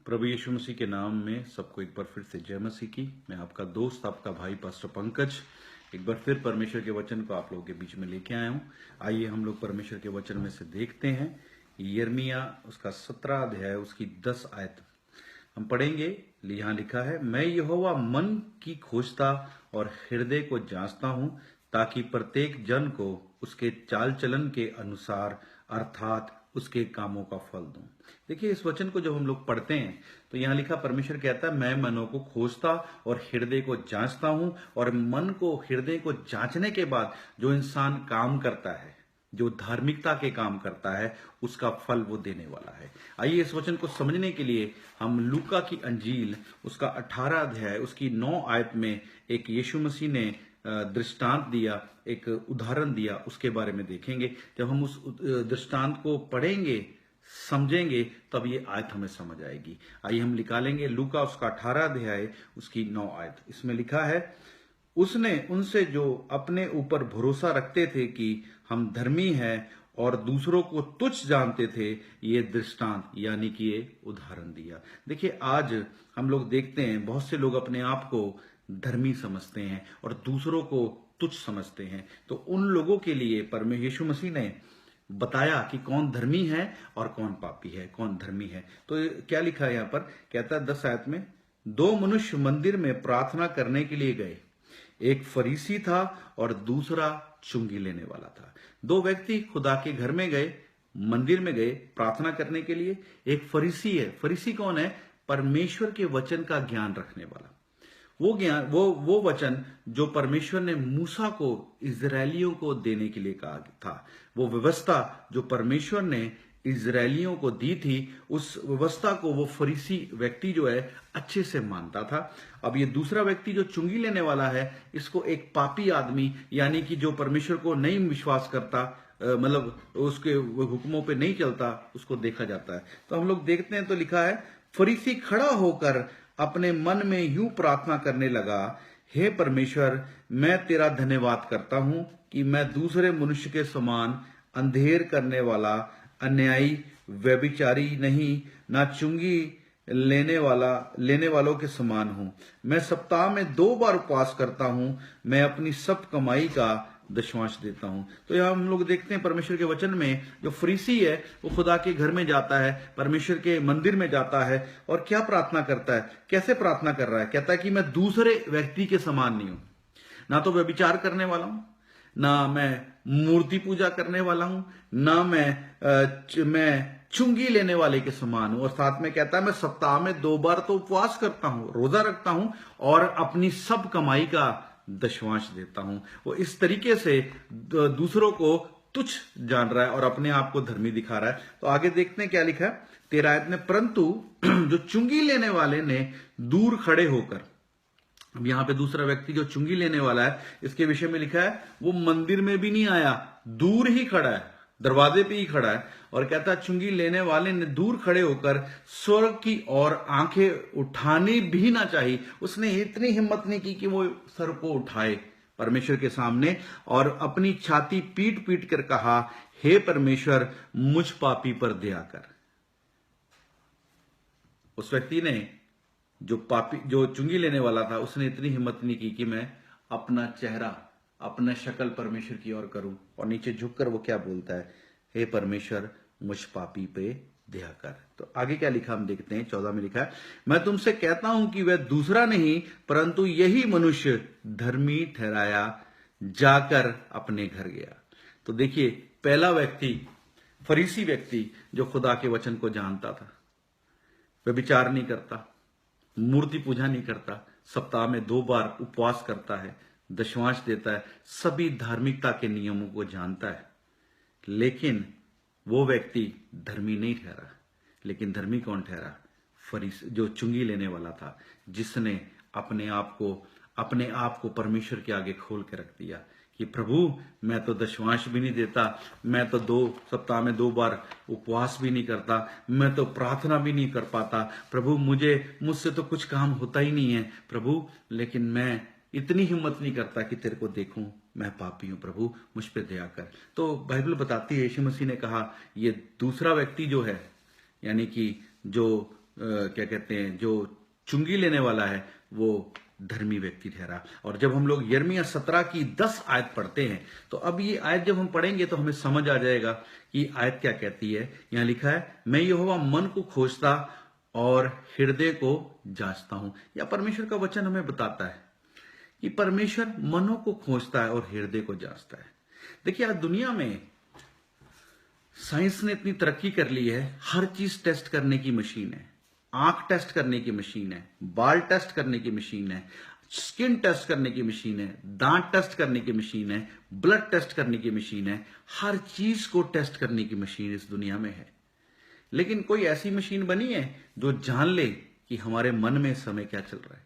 प्रभु यीशु मसीह के नाम में सबको एक बार फिर से जय मसीह की। मैं आपका दोस्त, आपका भाई पास्टर पंकज एक बार फिर परमेश्वर के वचन को आप लोगों के बीच में लेके आया हूं। आइए हम लोग परमेश्वर के वचन में से देखते हैं यिर्मयाह उसका 17 अध्याय उसकी 10 आयत हम पढ़ेंगे। यहाँ लिखा है, मैं यहोवा मन की खोजता और हृदय को जांचता हूं, ताकि प्रत्येक जन को उसके चाल चलन के अनुसार अर्थात उसके कामों का फल दूं। देखिए, इस वचन को जब हम लोग पढ़ते हैं तो यहाँ लिखा, परमेश्वर कहता है, मैं मनों को खोजता और हृदय को जांचता हूं। और मन को, हृदय को जांचने के बाद जो इंसान काम करता है, जो धार्मिकता के काम करता है, उसका फल वो देने वाला है। आइए इस वचन को समझने के लिए हम लूका की अंजील उसका 18 अध्याय उसकी 9 आयत में एक यीशु मसीह ने दृष्टांत दिया, एक उदाहरण दिया, उसके बारे में देखेंगे। जब हम उस दृष्टांत को पढ़ेंगे, समझेंगे, तब ये आयत हमें समझ आएगी। आइए हम निकालेंगे लूका उसका 18 अध्याय उसकी 9 आयत। इसमें लिखा है, उसने उनसे जो अपने ऊपर भरोसा रखते थे कि हम धर्मी हैं और दूसरों को तुच्छ जानते थे, ये दृष्टांत यानी कि ये उदाहरण दिया। देखिए, आज हम लोग देखते हैं बहुत से लोग अपने आप को धर्मी समझते हैं और दूसरों को तुच्छ समझते हैं। तो उन लोगों के लिए परमेश्वर यीशु मसीह ने बताया कि कौन धर्मी है और कौन पापी है, कौन धर्मी है। तो क्या लिखा है यहाँ पर, कहता है 10 आयत में, 2 मनुष्य मंदिर में प्रार्थना करने के लिए गए, एक फरीसी था और दूसरा चुंगी लेने वाला था। 2 व्यक्ति खुदा के घर में गए, मंदिर में गए प्रार्थना करने के लिए। एक फरीसी है। फरीसी कौन है? परमेश्वर के वचन का ज्ञान रखने वाला। वो ज्ञान, वो वचन जो परमेश्वर ने मूसा को, इजरायलियों को देने के लिए कहा था, वो व्यवस्था जो परमेश्वर ने इजरायलियों को दी थी, उस व्यवस्था को वो फरीसी व्यक्ति जो है अच्छे से मानता था। अब ये दूसरा व्यक्ति जो चुंगी लेने वाला है, इसको एक पापी आदमी, यानी कि जो परमेश्वर को नहीं विश्वास करता, मतलब उसके हुक्मों पे नहीं चलता, उसको देखा जाता है। तो हम लोग देखते हैं तो लिखा है, फरीसी खड़ा होकर अपने मन में यूं प्रार्थना करने लगा, हे परमेश्वर, मैं तेरा धन्यवाद करता हूं कि मैं दूसरे मनुष्य के समान अंधेर करने वाला, अन्यायी, व्यभिचारी नहीं, ना चुंगी लेने वालों के समान हूं। मैं सप्ताह में 2 बार उपवास करता हूं। मैं अपनी सब कमाई का दशमांश देता हूं। तो यहां हम लोग देखते हैं परमेश्वर के वचन में, जो फरीसी है वो खुदा के घर में जाता है, परमेश्वर के मंदिर में जाता है और क्या प्रार्थना करता है, कैसे प्रार्थना कर रहा है। कहता है कि मैं दूसरे व्यक्ति के समान नहीं हूं, ना तो व्यभिचार करने वाला हूं, ना मैं मूर्ति पूजा करने वाला हूं, ना मैं चुंगी लेने वाले के समान हूं। और साथ में कहता है, मैं सप्ताह में 2 बार तो उपवास करता हूं, रोजा रखता हूं और अपनी सब कमाई का दशमांश देता हूं। वो इस तरीके से दूसरों को तुच्छ जान रहा है और अपने आप को धर्मी दिखा रहा है। तो आगे देखते हैं क्या लिखा है 13 आयत में, परंतु जो चुंगी लेने वाले ने दूर खड़े होकर, अब यहां पे दूसरा व्यक्ति जो चुंगी लेने वाला है, इसके विषय में लिखा है, वो मंदिर में भी नहीं आया, दूर ही खड़ा है, दरवाजे पे ही खड़ा है। और कहता है, चुंगी लेने वाले ने दूर खड़े होकर स्वर्ग की ओर आंखें उठानी भी ना चाहिए। उसने इतनी हिम्मत नहीं की कि वो सर को उठाए परमेश्वर के सामने, और अपनी छाती पीट पीट कर कहा, हे परमेश्वर, मुझ पापी पर दया कर। उस व्यक्ति ने, जो चुंगी लेने वाला था, उसने इतनी हिम्मत नहीं की कि मैं अपना चेहरा, अपना शक्ल परमेश्वर की ओर करूं। और नीचे झुककर वो क्या बोलता है, हे परमेश्वर, मुझ पापी पे दया कर। तो आगे क्या लिखा हम देखते हैं, 14 में लिखा है, मैं तुमसे कहता हूं कि वह दूसरा नहीं परंतु यही मनुष्य धर्मी ठहराया जाकर अपने घर गया। तो देखिए, पहला व्यक्ति, फरीसी व्यक्ति जो खुदा के वचन को जानता था, वह विचार नहीं करता, मूर्ति पूजा नहीं करता, सप्ताह में 2 बार उपवास करता है, दशमांश देता है, सभी धार्मिकता के नियमों को जानता है, लेकिन वो व्यक्ति धर्मी नहीं ठहरा। लेकिन धर्मी कौन ठहरा? फरीसी, जो चुंगी लेने वाला था, जिसने अपने आप को परमेश्वर के आगे खोल के रख दिया कि प्रभु, मैं तो दशमांश भी नहीं देता, मैं तो सप्ताह में 2 बार उपवास भी नहीं करता, मैं तो प्रार्थना भी नहीं कर पाता, प्रभु मुझसे तो कुछ काम होता ही नहीं है प्रभु, लेकिन मैं इतनी हिम्मत नहीं करता कि तेरे को देखूं, मैं पापी हूं, प्रभु मुझ पे दया कर। तो बाइबल बताती है, यीशु मसीह ने कहा, ये दूसरा व्यक्ति जो है, यानी कि जो क्या कहते हैं, जो चुंगी लेने वाला है वो धर्मी व्यक्ति ठहरा। और जब हम लोग यिर्मयाह 17 की 10 आयत पढ़ते हैं तो अब ये आयत जब हम पढ़ेंगे तो हमें समझ आ जाएगा कि आयत क्या कहती है। यहां लिखा है, मैं यहोवा मन को खोजता और हृदय को जांचता हूं। या परमेश्वर का वचन हमें बताता है कि परमेश्वर मनों को खोजता है और हृदय को जांचता है। देखिए, आज दुनिया में साइंस ने इतनी तरक्की कर ली है, हर चीज टेस्ट करने की मशीन है। आंख टेस्ट करने की मशीन है, बाल टेस्ट करने की मशीन है, स्किन टेस्ट करने की मशीन है, दांत टेस्ट करने की मशीन है, ब्लड टेस्ट करने की मशीन है। हर चीज को टेस्ट करने की मशीन इस दुनिया में है। लेकिन कोई ऐसी मशीन बनी है जो जान ले कि हमारे मन में इस समय क्या चल रहा है?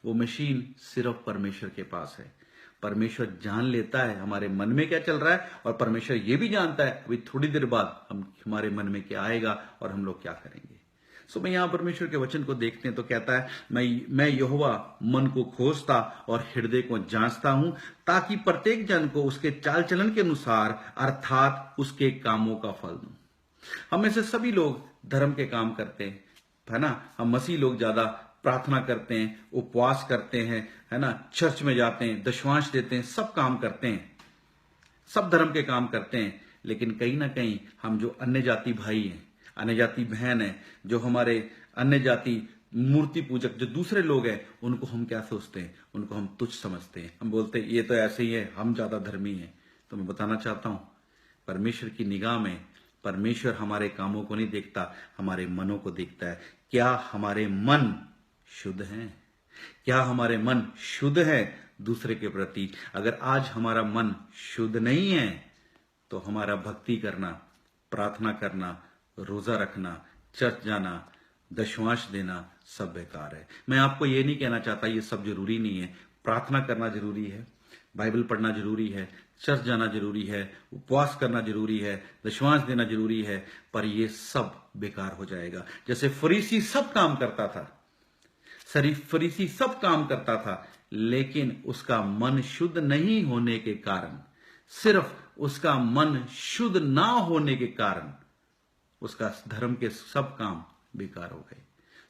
वो मशीन सिर्फ परमेश्वर के पास है। परमेश्वर जान लेता है हमारे मन में क्या चल रहा है, और परमेश्वर ये भी जानता है अभी थोड़ी देर बाद हमारे मन में क्या आएगा और हम लोग क्या करेंगे। सो मैं यहां परमेश्वर के वचन को देखते हैं तो कहता है, मैं यहोवा मन को खोजता और हृदय को जांचता हूं, ताकि प्रत्येक जन को उसके चाल चलन के अनुसार अर्थात उसके कामों का फल दूं। हम में से सभी लोग धर्म के काम करते हैं, है ना। हम मसीह लोग ज्यादा प्रार्थना करते हैं, उपवास करते हैं, है ना, चर्च में जाते हैं, दशवांश देते हैं, सब काम करते हैं, सब धर्म के काम करते हैं। लेकिन कहीं ना कहीं हम जो अन्य जाति भाई हैं, अन्य जाति बहन है, जो हमारे अन्य जाति मूर्ति पूजक जो दूसरे लोग हैं, उनको हम क्या सोचते हैं? उनको हम तुच्छ समझते हैं। हम बोलते हैं ये तो ऐसे ही है, हम ज्यादा धर्मी हैं। तो मैं बताना चाहता हूं, परमेश्वर की निगाह में परमेश्वर हमारे कामों को नहीं देखता, हमारे मनों को देखता है। क्या हमारे मन शुद्ध हैं? क्या हमारे मन शुद्ध है दूसरे के प्रति? अगर आज हमारा मन शुद्ध नहीं है तो हमारा भक्ति करना, प्रार्थना करना, रोजा रखना, चर्च जाना, दशवांश देना सब बेकार है। मैं आपको ये नहीं कहना चाहता ये सब जरूरी नहीं है। प्रार्थना करना जरूरी है, बाइबल पढ़ना जरूरी है, चर्च जाना जरूरी है, उपवास करना जरूरी है, दशवांश देना जरूरी है, पर ये सब बेकार हो जाएगा। जैसे फरीसी सब काम करता था, फरीसी सब काम करता था, लेकिन उसका मन शुद्ध नहीं होने के कारण, सिर्फ उसका मन शुद्ध ना होने के कारण उसका धर्म के सब काम बेकार हो गए।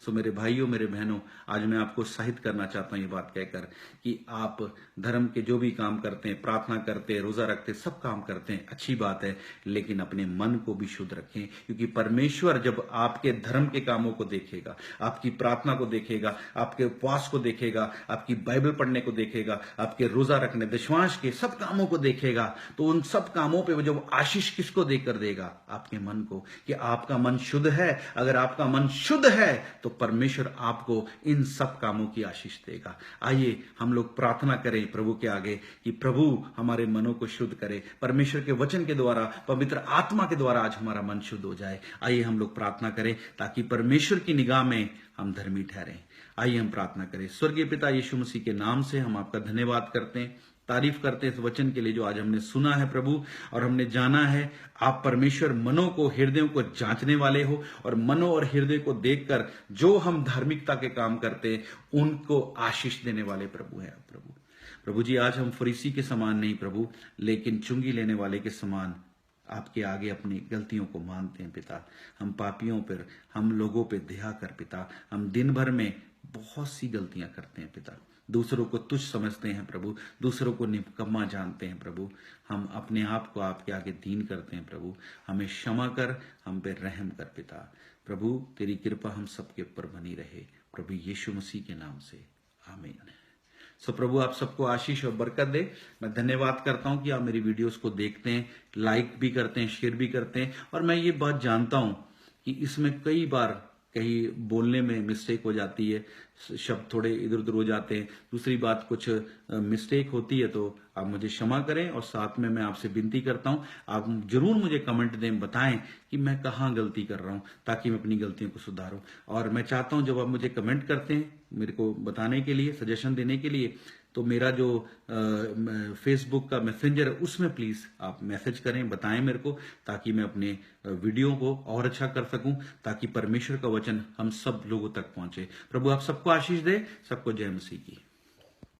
सो मेरे भाइयों, मेरे बहनों, आज मैं आपको उत्साहित करना चाहता हूं ये बात कहकर कि आप धर्म के जो भी काम करते हैं, प्रार्थना करते हैं, रोजा रखते हैं, सब काम करते हैं, अच्छी बात है, लेकिन अपने मन को भी शुद्ध रखें। क्योंकि परमेश्वर जब आपके धर्म के कामों को देखेगा, आपकी प्रार्थना को देखेगा, आपके उपवास को देखेगा, आपकी बाइबल पढ़ने को देखेगा, आपके रोजा रखने, दशवांश के सब कामों को देखेगा, तो उन सब कामों पर जब आशीष किसको देकर देगा? आपके मन को, कि आपका मन शुद्ध है। अगर आपका मन शुद्ध है तो परमेश्वर आपको इन सब कामों की आशीष देगा। आइए हम लोग प्रार्थना करें प्रभु के आगे कि प्रभु हमारे मनों को शुद्ध करे। परमेश्वर के वचन के द्वारा, पवित्र आत्मा के द्वारा आज हमारा मन शुद्ध हो जाए। आइए हम लोग प्रार्थना करें ताकि परमेश्वर की निगाह में हम धर्मी ठहरें। आइए हम प्रार्थना करें। स्वर्गीय पिता, यीशु मसीह के नाम से हम आपका धन्यवाद करते हैं, तारीफ करते हैं इस वचन के लिए जो आज हमने सुना है प्रभु, और हमने जाना है आप परमेश्वर मनों को, हृदयों को जांचने वाले हो, और मनों और हृदय को देखकर जो हम धार्मिकता के काम करते हैं उनको आशीष देने वाले प्रभु हैं। प्रभु जी, आज हम फरीसी के समान नहीं प्रभु, लेकिन चुंगी लेने वाले के समान आपके आगे अपनी गलतियों को मानते हैं पिता। हम पापियों पर, हम लोगों पर दया कर पिता। हम दिन भर में बहुत सी गलतियां करते हैं पिता, दूसरों को तुच्छ समझते हैं प्रभु, दूसरों को निकम्मा जानते हैं प्रभु। हम अपने आप को आपके आगे दीन करते हैं प्रभु। हमें क्षमा कर, हम पे रहम कर पिता। प्रभु तेरी कृपा हम सबके ऊपर बनी रहे, प्रभु यीशु मसीह के नाम से, आमीन। सो प्रभु आप सबको आशीष और बरकत दे। मैं धन्यवाद करता हूं कि आप मेरी वीडियोस को देखते हैं, लाइक भी करते हैं, शेयर भी करते हैं। और मैं ये बात जानता हूं कि इसमें कई बार कहीं बोलने में मिस्टेक हो जाती है, शब्द थोड़े इधर उधर हो जाते हैं, दूसरी बात कुछ मिस्टेक होती है, तो आप मुझे क्षमा करें। और साथ में मैं आपसे विनती करता हूं, आप जरूर मुझे कमेंट दें, बताएं कि मैं कहाँ गलती कर रहा हूं, ताकि मैं अपनी गलतियों को सुधारूं। और मैं चाहता हूं जब आप मुझे कमेंट करते हैं मेरे को बताने के लिए, सजेशन देने के लिए, तो मेरा जो फेसबुक का मैसेंजर है उसमें प्लीज आप मैसेज करें, बताएं मेरे को, ताकि मैं अपने वीडियो को और अच्छा कर सकूं, ताकि परमेश्वर का वचन हम सब लोगों तक पहुंचे। प्रभु आप सबको आशीष दे। सबको जय मसीह की।